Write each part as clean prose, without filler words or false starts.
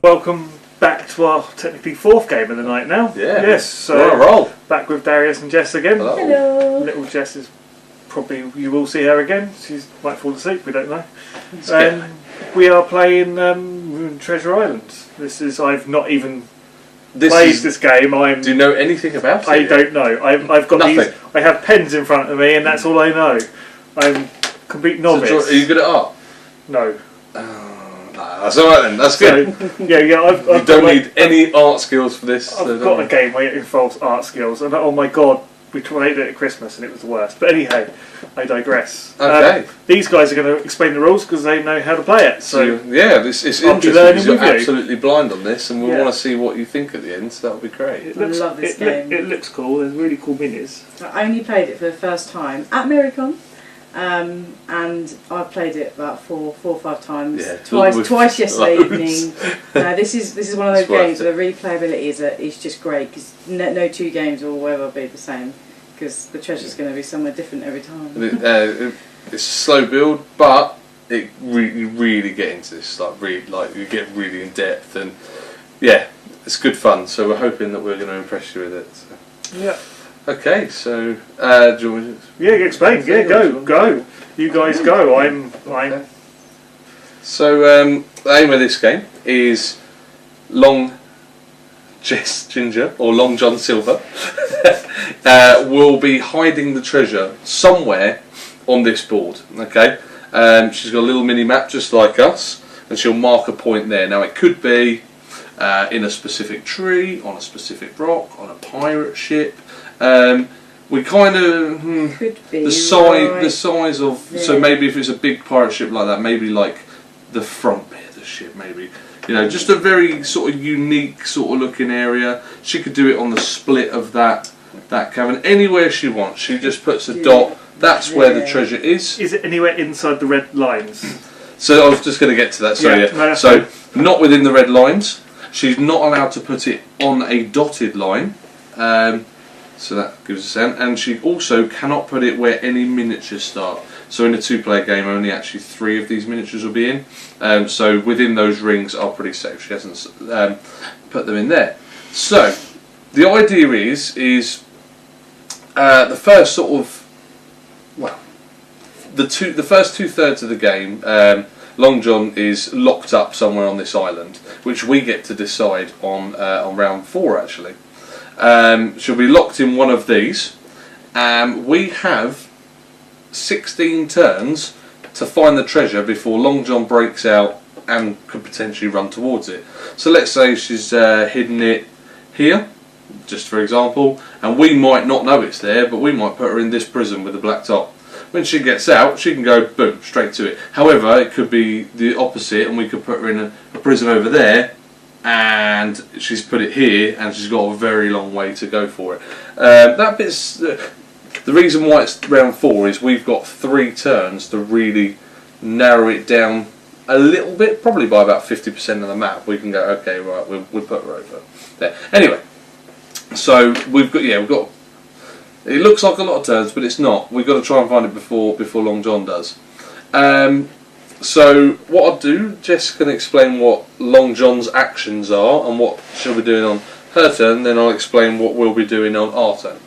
Welcome back to our technically fourth game of the night now. Yeah. Yes, so roll. back with Darius and Jess again. Hello. Hello. Little Jess is probably, you will see her again. She might fall asleep, we don't know. We are playing Treasure Island. I've not even played this game. Do you know anything about it? I don't know. I've got Nothing. I have pens in front of me and that's all I know. I'm complete novice. So, are you good at art? No. That's alright then, that's good. So, yeah, I've you don't need any art skills for this. I've got a game where it involves art skills, and oh my god, we played it at Christmas and it was the worst. But anyhow, I digress. Okay. These guys are going to explain the rules because they know how to play it. So yeah, this is I'll be interesting learning because you're with you. absolutely blind on this, and we Yeah. want to see what you think at the end. So that'll be great. I love this game. It looks cool. There's really cool minis. I only played it for the first time at Miricon, and I've played it about four or five times. Yeah, twice yesterday loads. evening. No, this is one of those It's worth games it. where the replayability is just great because no two games will ever be the same because the treasure's going to be somewhere different every time. It's a slow build, but you really get into this. You get really in depth, and yeah, it's good fun. So we're hoping that we're going to impress you with it. So. Yeah. Okay, so do you want me to... Yeah, explain. Yeah, go. You guys go. I'm. So the aim of this game is Long Jess Ginger or Long John Silver will be hiding the treasure somewhere on this board. Okay, she's got a little mini map just like us, and she'll mark a point there. Now it could be in a specific tree, on a specific rock, on a pirate ship. We kind of Could be the size of so maybe if it's a big pirate ship like that, maybe like the front bit of the ship, maybe just a very sort of unique sort of looking area. She could do it on the split of that cavern, anywhere she wants. She just puts a dot. That's where the treasure is. Is it anywhere inside the red lines? So I was just going to get to that. So no, so not within the red lines. She's not allowed to put it on a dotted line. So that gives us an, and she also cannot put it where any miniatures start. So in a two-player game, only actually 3 of these miniatures will be in. So within those rings are pretty safe. She hasn't put them in there. So the idea is the first sort of the first 2/3 of the game. Long John is locked up somewhere on this island, which we get to decide on round 4 actually. She'll be locked in one of these. We have 16 turns to find the treasure before Long John breaks out and could potentially run towards it. So let's say she's hidden it here, just for example, and we might not know it's there, but we might put her in this prison with a black top. When she gets out, she can go boom straight to it. However, it could be the opposite, and we could put her in a prison over there, and she's put it here, and she's got a very long way to go for it. That bit's the reason why it's round 4 is we've got 3 turns to really narrow it down a little bit, probably by about 50% of the map. We can go, okay, right, we'll put her over there. Anyway, so we've got. It looks like a lot of turns, but it's not. We've got to try and find it before Long John does. So what I'll do, Jess can explain what Long John's actions are and what she'll be doing on her turn, then I'll explain what we'll be doing on our turn.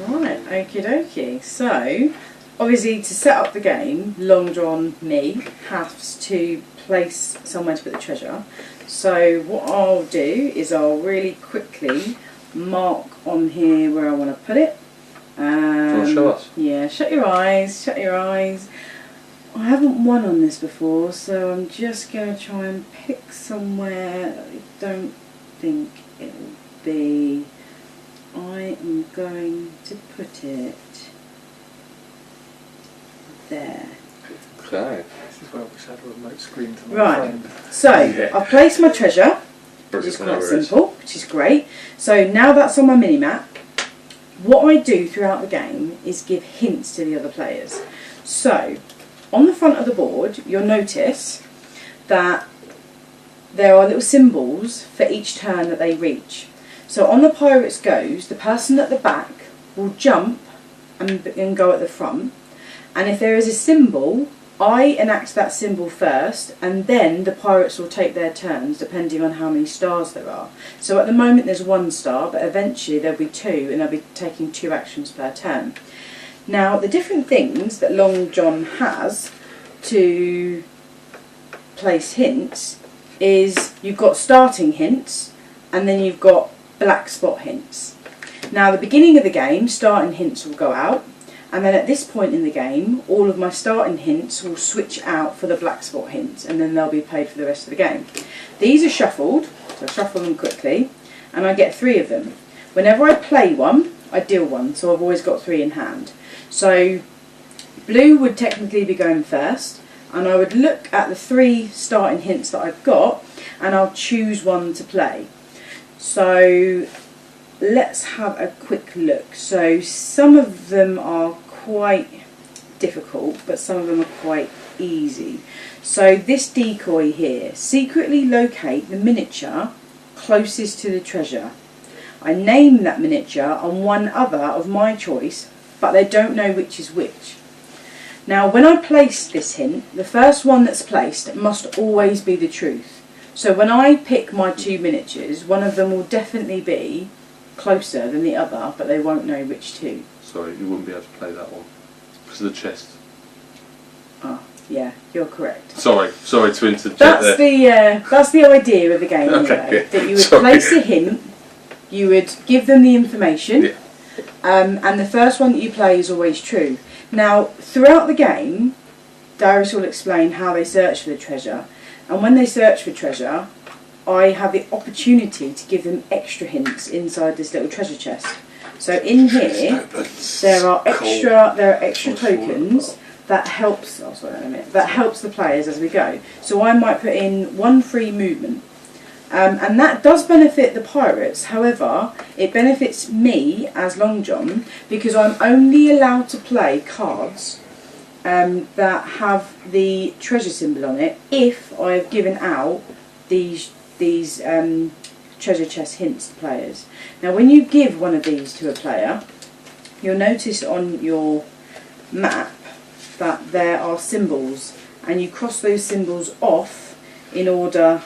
Right, okie dokie. So, obviously to set up the game, Long John, me, has to place somewhere to put the treasure. So what I'll do is I'll really quickly mark on here where I want to put it. Do you want to show us? Yeah, shut your eyes, shut your eyes. I haven't won on this before, so I'm just going to try and pick somewhere that I don't think it will be. I am going to put it there. Okay. This is where we had a remote screen to my Right, phone. so Yeah. I've placed my treasure, which is quite simple, which is great. So now that's on my mini-map, what I do throughout the game is give hints to the other players. So, on the front of the board, you'll notice that there are little symbols for each turn that they reach. So on the Pirates Goes, the person at the back will jump and go at the front, and if there is a symbol I enact that symbol first, and then the pirates will take their turns depending on how many stars there are. So at the moment there's 1 star, but eventually there'll be 2, and they'll be taking 2 actions per turn. Now, the different things that Long John has to place hints is you've got starting hints, and then you've got black spot hints. Now, at the beginning of the game, starting hints will go out, and then at this point in the game, all of my starting hints will switch out for the black spot hints, and then they'll be played for the rest of the game. These are shuffled, so I shuffle them quickly, and I get 3 of them. Whenever I play one, I deal one, so I've always got 3 in hand. So blue would technically be going first, and I would look at the 3 starting hints that I've got, and I'll choose one to play. So let's have a quick look. So some of them are quite difficult, but some of them are quite easy. So this decoy here, secretly locate the miniature closest to the treasure. I name that miniature on one other of my choice, but they don't know which is which. Now, when I place this hint, the first one that's placed must always be the truth. So when I pick my 2 miniatures, one of them will definitely be closer than the other, but they won't know which 2. Sorry, you wouldn't be able to play that one because of the chest. Ah, yeah, you're correct. Sorry to interject That's there. that's the idea of the game. Okay, anyway, yeah. that you would Sorry. place a hint, you would give them the information, Yeah. and the first one that you play is always true. Now, throughout the game, Darius will explain how they search for the treasure, and when they search for treasure, I have the opportunity to give them extra hints inside this little treasure chest. So in here, there are extra tokens that helps. Oh, sorry, wait a minute. That helps the players as we go. So I might put in 1 free movement, and that does benefit the pirates. However, it benefits me as Long John because I'm only allowed to play cards that have the treasure symbol on it if I have given out these treasure chest hints to players. Now, when you give one of these to a player, you'll notice on your map that there are symbols, and you cross those symbols off in order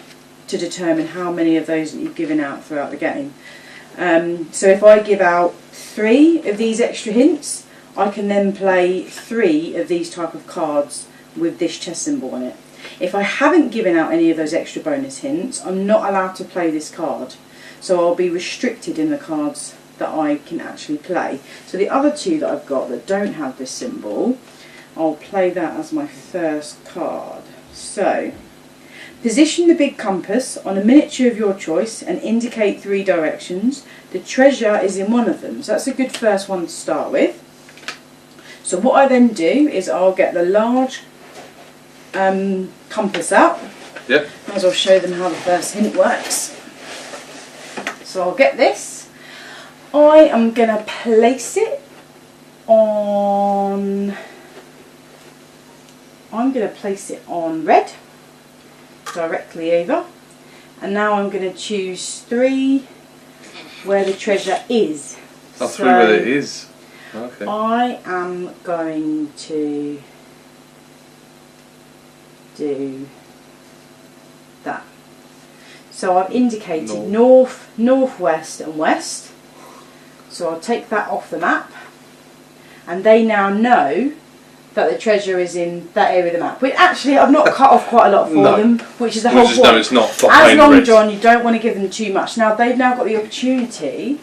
to determine how many of those that you've given out throughout the game. So if I give out 3 of these extra hints, I can then play 3 of these type of cards with this chest symbol on it. If I haven't given out any of those extra bonus hints, I'm not allowed to play this card. So I'll be restricted in the cards that I can actually play. So the other 2 that I've got that don't have this symbol, I'll play that as my first card. So, position the big compass on a miniature of your choice and indicate 3 directions. The treasure is in one of them. So that's a good first one to start with. So what I then do is I'll get the large compass out. Yep. Might as well show them how the first hint works. So I'll get this. I am going to place it on... I'm going to place it on red, directly over. And now I'm going to choose 3 where the treasure is. Oh, 3 where it is. Okay. I am going to do that. So I've indicated north, northwest and west. So I'll take that off the map, and they now know that the treasure is in that area of the map. Which actually I've not cut off quite a lot for them, which is the whole point. No, it's not. As Long John, you don't want to give them too much. Now they've now got the opportunity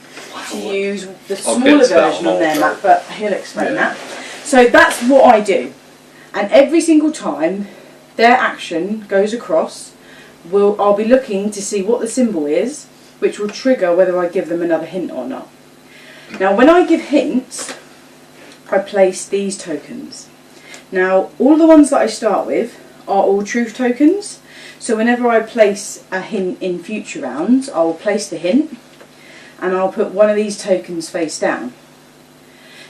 to use the smaller version on their map, but he'll explain that. So that's what I do, and every single time their action goes across, I'll be looking to see what the symbol is, which will trigger whether I give them another hint or not. Now when I give hints, I place these tokens. Now all the ones that I start with are all truth tokens, so whenever I place a hint in future rounds, I'll place the hint and I'll put one of these tokens face down.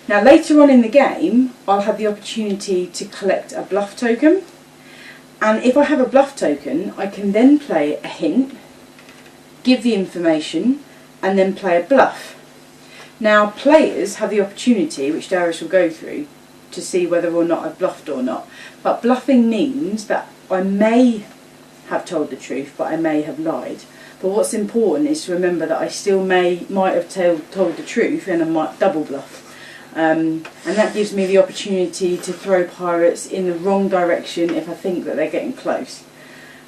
Now later on in the game, I'll have the opportunity to collect a bluff token, and if I have a bluff token, I can then play a hint, give the information, and then play a bluff. Now players have the opportunity, which Darius will go through, to see whether or not I've bluffed or not. But bluffing means that I may have told the truth, but I may have lied. But what's important is to remember that I still might have told the truth and I might double bluff. And that gives me the opportunity to throw pirates in the wrong direction if I think that they're getting close.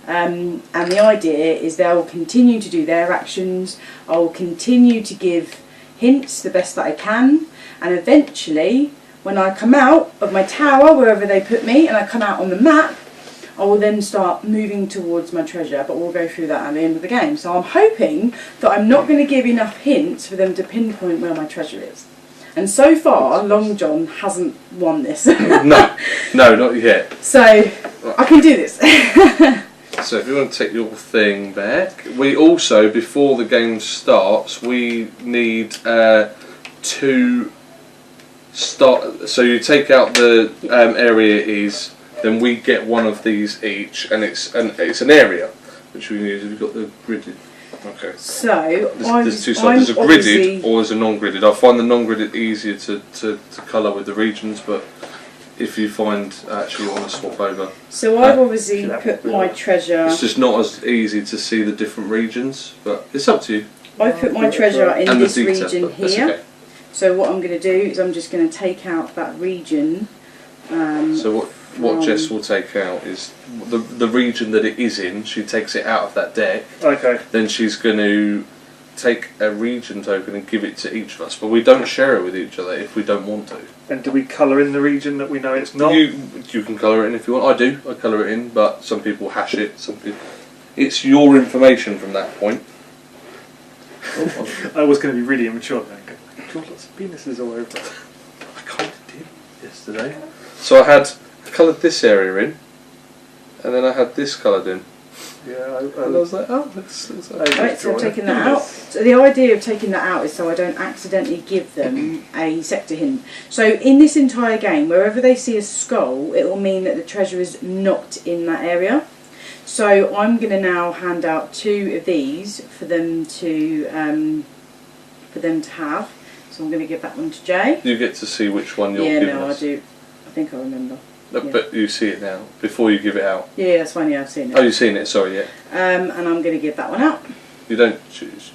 And the idea is they will continue to do their actions, I will continue to give hints the best that I can, and eventually when I come out of my tower, wherever they put me, and I come out on the map, I will then start moving towards my treasure, but we'll go through that at the end of the game. So I'm hoping that I'm not going to give enough hints for them to pinpoint where my treasure is. And so far, Long John hasn't won this. No, not yet. So I can do this. So if you want to take your thing back, we also, before the game starts, we need to start. So you take out the area is, then we get one of these each, and it's an area which we use. We've got the gridded. Okay. So there's two sides. There's a gridded or there's a non-gridded. I find the non-gridded easier to colour with the regions, but if you find actually you want to swap over. So I've obviously put my treasure. It's just not as easy to see the different regions, but it's up to you. I put my treasure in and this detail, region here. okay. So what I'm going to do is I'm just going to take out that region. So what Jess will take out is the region that it is in. She takes it out of that deck. Okay. Then she's going to take a region token and give it to each of us, but we don't share it with each other if we don't want to. And do we colour in the region that we know it's not? You can colour it in if you want. I colour it in, but some people hash it. Some people. It's your information from that point. I was going to be really immature then. Draw lots of penises all over. I kind of did yesterday. So I coloured this area in, and then I had this coloured in. Yeah, and I was like, oh, that's Right, so I've taken that out. So the idea of taking that out is so I don't accidentally give them a sector hint. So in this entire game, wherever they see a skull, it will mean that the treasure is not in that area. So I'm going to now hand out 2 of these for them to have. So I'm going to give that one to Jay. You get to see which one you're giving us. I do. I think I remember. But you see it now, before you give it out. Yeah, that's fine, yeah, I've seen it. Oh, you've seen it, sorry, yeah. And I'm going to give that one out. You don't choose.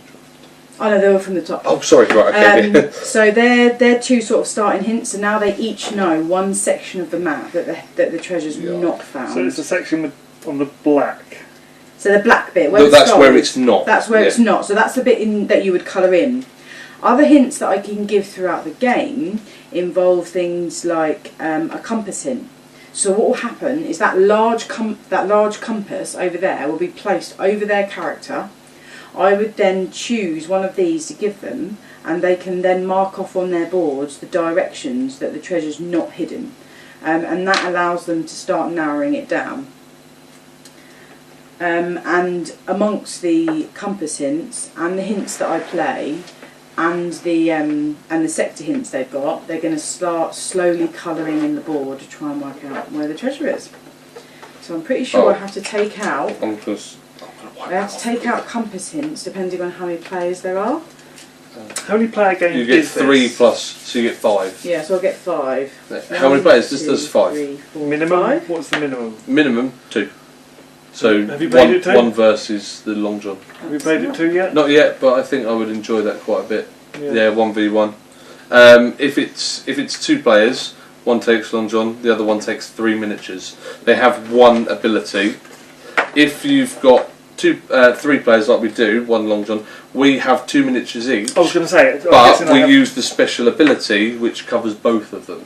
Oh no, they were from the top. Oh, sorry, right, okay. So they're 2 sort of starting hints, and now they each know one section of the map that the treasure's not found. So it's a section on the black. So the black bit, where that's where it's not. That's where it's not, so that's the bit that you would colour in. Other hints that I can give throughout the game involve things like a compass hint. So what will happen is that large compass over there will be placed over their character. I would then choose one of these to give them, and they can then mark off on their boards the directions that the treasure's not hidden, and that allows them to start narrowing it down. And amongst the compass hints and the hints that I play, and the sector hints they've got, they're going to start slowly colouring in the board to try and work out where the treasure is. So I'm pretty sure I have to take out. I have to take out compass hints depending on how many players there are. How many player games? You get is 3 this? plus, so you get 5. Yeah, so I'll get 5. How many players? This does 5. 3, 4, Minimum? 5. What's the minimum? Minimum 2. So have you played it too? one versus the Long John. Have you played it 2 yet? Not yet, but I think I would enjoy that quite a bit. Yeah, 1v1. If it's 2 players, one takes Long John, the other one takes 3 miniatures. They have one ability. If you've got 3 players like we do, one Long John, we have 2 miniatures each. I was going to say, but we use the special ability which covers both of them.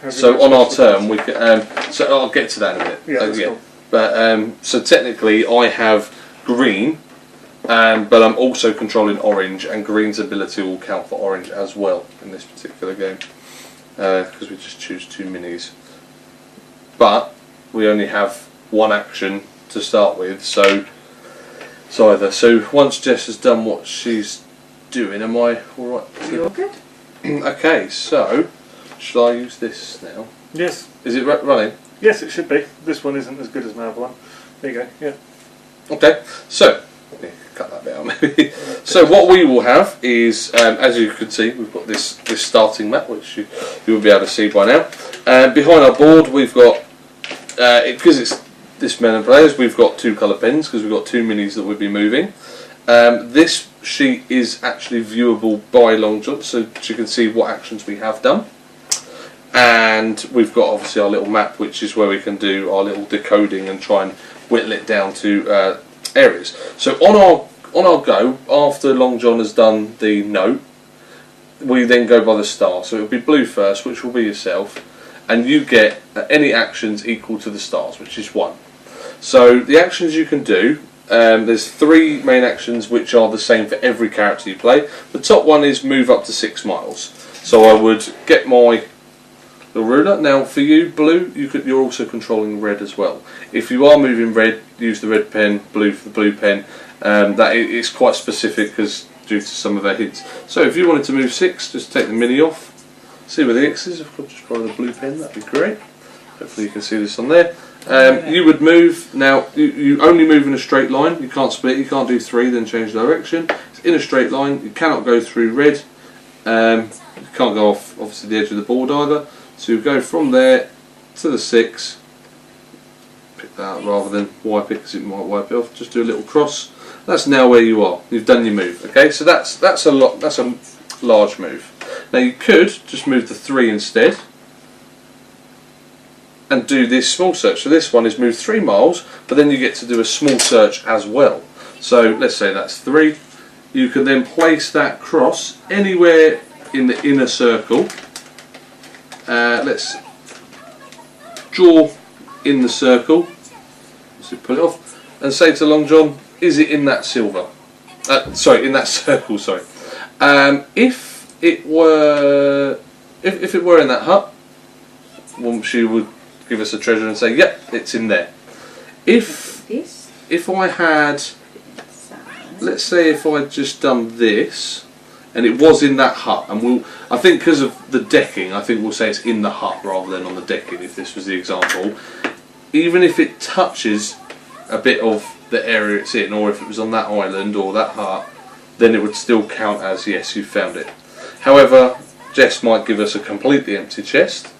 So on our turn, we can. So I'll get to that in a minute. Yeah, cool. But so technically, I have green, but I'm also controlling orange, and green's ability will count for orange as well in this particular game because we just choose 2 minis. But we only have one action to start with, so either. So once Jess has done what she's doing, am I all right? You're good. Okay, so shall I use this now? Yes. Is it running? Yes, it should be. This one isn't as good as my other one. There you go. Yeah. Okay, so Yeah, cut that bit out maybe. So what we will have is, as you can see, we've got this starting map, which you will be able to see by now. Behind our board, we've got, because it's this many players, we've got 2 colour pens because we've got 2 minis that we'll be moving. This sheet is actually viewable by Long John, so you can see what actions we have done. And we've got obviously our little map, which is where we can do our little decoding and try and whittle it down to areas. So on our go, after Long John has done the note, we then go by the star. So it'll be blue first, which will be yourself, and you get any actions equal to the stars, which is 1. So the actions you can do, there's 3 main actions which are the same for every character you play. The top one is move up to 6 miles. So I would get my the ruler. Now for you, blue, you're also controlling red as well. If you are moving red, use the red pen, blue for the blue pen. That is quite specific because due to some of our hints. So if you wanted to move 6, just take the mini off. See where the X is. I've got just borrow the blue pen. That'd be great. Hopefully you can see this on there. You would move. Now you only move in a straight line. You can't split. You can't do 3 then change direction. It's in a straight line. You cannot go through red. You can't go off obviously the edge of the board either. So you go from there to the 6. Pick that out rather than wipe it because it might wipe it off. Just do a little cross. That's now where you are. You've done your move. Okay, so that's a lot. That's a large move. Now you could just move the 3 instead and do this small search. So this one is move 3 miles, but then you get to do a small search as well. So let's say that's 3. You can then place that cross anywhere in the inner circle. Let's draw in the circle. So pull it off and say to Long John, is it in that silver? Sorry, in that circle. Sorry. If it were in that hut, well, she would give us a treasure and say, yep, it's in there. If I had, let's say if I'd just done this and it was in that hut, and I think because of the decking, I think we'll say it's in the hut rather than on the decking if this was the example. Even if it touches a bit of the area it's in, or if it was on that island or that hut, then it would still count as yes, you found it. However, Jess might give us a completely empty chest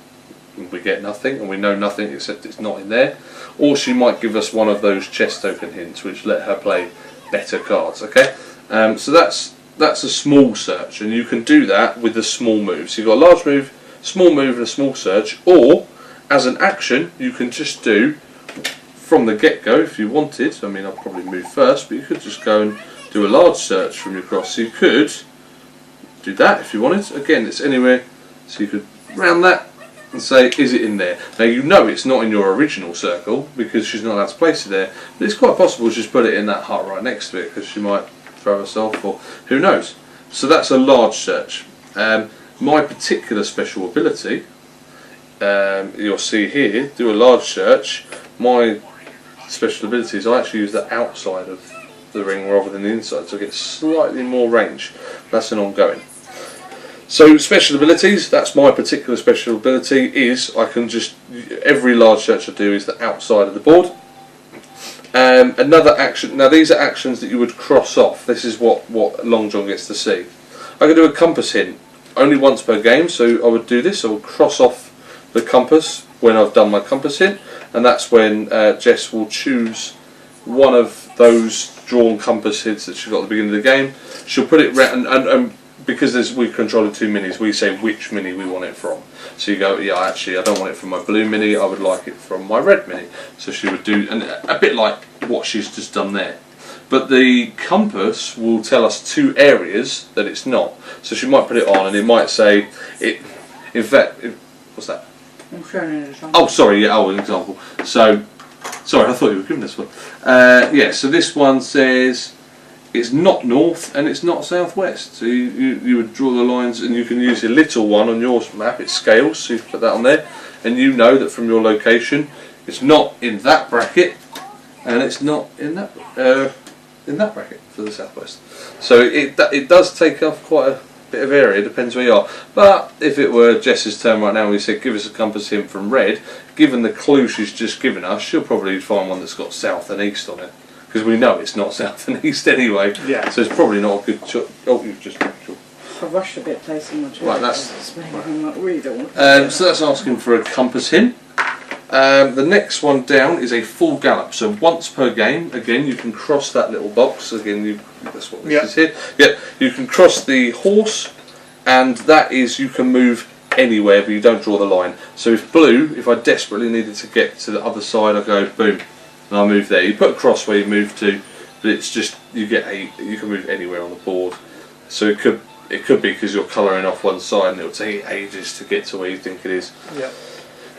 and we get nothing, and we know nothing except it's not in there, or she might give us one of those chest token hints which let her play better cards. Okay, so that's a small search, and you can do that with the small moves. So you've got a large move, small move and a small search, or as an action you can just do from the get-go if you wanted. I mean, I'll probably move first, but you could just go and do a large search from your cross. So you could do that if you wanted. Again, it's anywhere, so you could round that and say, is it in there? Now you know it's not in your original circle because she's not allowed to place it there, but it's quite possible to just put it in that hut right next to it because she might throw herself, or who knows. So that's a large search. My particular special ability, you'll see here, do a large search. My special ability is I actually use the outside of the ring rather than the inside, so I get slightly more range. That's an ongoing. So special abilities, that's my particular special ability, is I can just, every large search I do is the outside of the board. Another action, now these are actions that you would cross off. This is what Long John gets to see. I can do a compass hint only once per game, so I would do this. I would cross off the compass when I've done my compass hint, and that's when Jess will choose one of those drawn compass hints that she got at the beginning of the game. She'll put it round, and because we control 2 minis, we say which mini we want it from. So you go, yeah, actually I don't want it from my blue mini, I would like it from my red mini. So she would do, and a bit like what she's just done there. But the compass will tell us 2 areas that it's not. So she might put it on and it might say, in fact, what's that? I'm showing an example. Oh, sorry, yeah, an example. So, sorry, I thought you were giving this one. Yeah, so this one says, it's not north and it's not southwest. So you would draw the lines, and you can use your little one on your map. It scales, so you put that on there, and you know that from your location it's not in that bracket and it's not in that bracket for the southwest. So it does take up quite a bit of area, depends where you are. But if it were Jess's turn right now, we said give us a compass hint from red, given the clue she's just given us, she'll probably find one that's got south and east on it, because we know it's not south and east anyway. Yeah. So it's probably not a good choice. Oh, you've just. I rushed a bit placing my choice. Right, that's. So that's asking for a compass hint. The next one down is a full gallop. So once per game, again, you can cross that little box. Again, that's what this is here. Yeah, you can cross the horse, and that is you can move anywhere, but you don't draw the line. So if I desperately needed to get to the other side, I go boom, and I move there. You put a cross where you move to, but it's just you can move anywhere on the board. So it could be because you're colouring off one side, and it'll take ages to get to where you think it is. Yeah.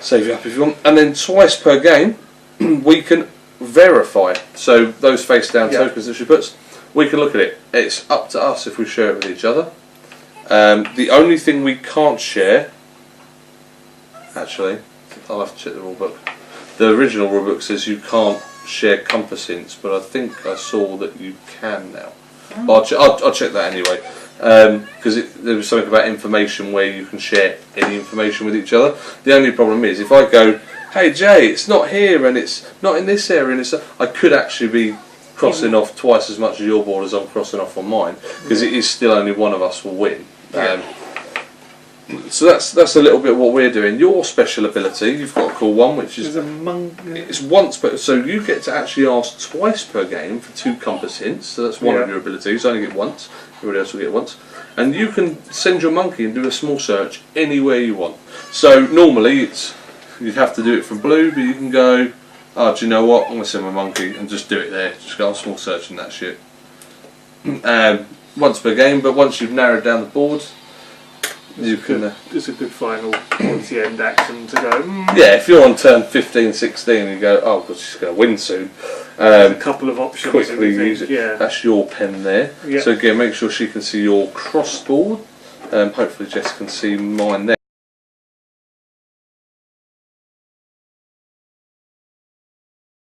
Save you up if you want. And then twice per game, we can verify. So those face down tokens that she puts, we can look at it. It's up to us if we share it with each other. The only thing we can't share, actually, I'll have to check the rule book. The original rule book says you can't share compass hints, but I think I saw that you can now. But I'll check that anyway. Because there was something about information where you can share any information with each other. The only problem is if I go, hey Jay, it's not here and it's not in this area, and I could actually be crossing off twice as much of your board as I'm crossing off on mine, because it is still only one of us will win. So that's a little bit what we're doing. Your special ability, you've got a cool one, which is it's once per. So you get to actually ask twice per game for 2 compass hints. So that's one of your abilities. You only get once. Everybody else will get once. And you can send your monkey and do a small search anywhere you want. So normally you'd have to do it from blue, but you can go, oh, do you know what? I'm going to send my monkey and just do it there. Just go on small search and that shit. Once per game, but once you've narrowed down the board, you can. It's a good final towards the end action to go. Yeah, if you're on turn 15, 16, and you go, oh, God, she's going to win soon. A couple of options. Quickly use it. Yeah. That's your pen there. Yeah. So again, make sure she can see your crossboard. Hopefully, Jess can see mine there.